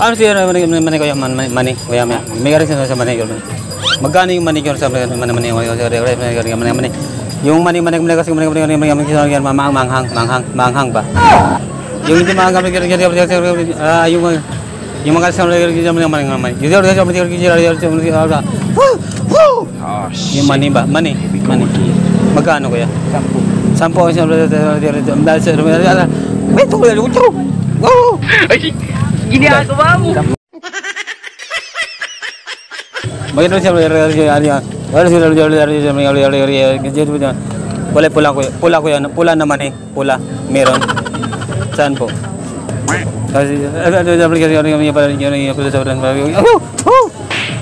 Ano siya mani ko mani kuya may garing sa manicure. Magkano yung manicure sa mani yung mani kasi manghang ba? Yung hindi manghang yung mga sa mani. Yung mani ba? Mani. Magkano kuya? 10. 10 siya. Wait, ginagawa mo. Bagay siya pula naman eh. Pula. Meron. Saan po?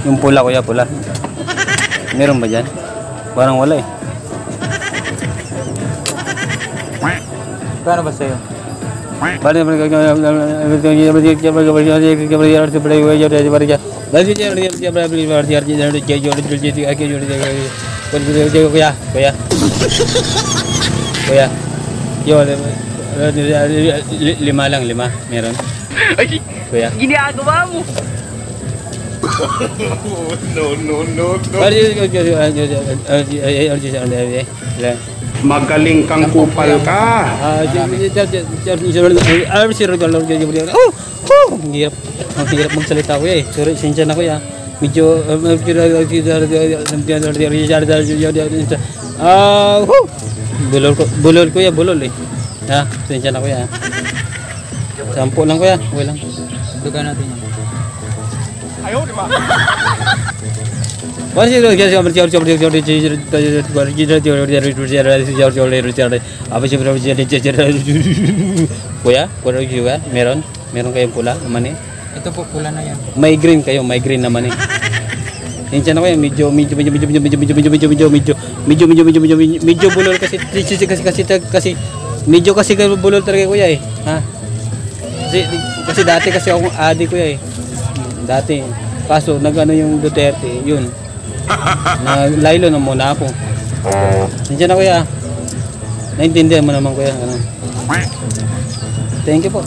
Yung pula kuya, pula. Meron ba dyan? Parang wala eh. Paano ba sa'yo? Lima meron. Kuya. Ginagawa mo. Magaling kang kupal ka. Ang hirap magsalita ko eh. Sorry, sinsya na ko ya. Medyo bulol ko ya, bulol eh. Ha, sinsya na ko ya. 10 lang ko ya, okay lang. Duga natin yan. Ayaw, di ba? What is kuya, pura juga, meron kayong pula naman eh. Ito po pula na yan. May green kayo, may green naman eh. Hincha na kayo, medyo bulol kasi medyo kasi bulol talaga kuya eh. Ha? Kasi dati kasi ako adi kuya eh. Dati. Kaso nagano yung Duterte, yun. Na laylo na muna ako. Hincha na kuya. Naintindihan mo naman kuya. Ano? Thank you po.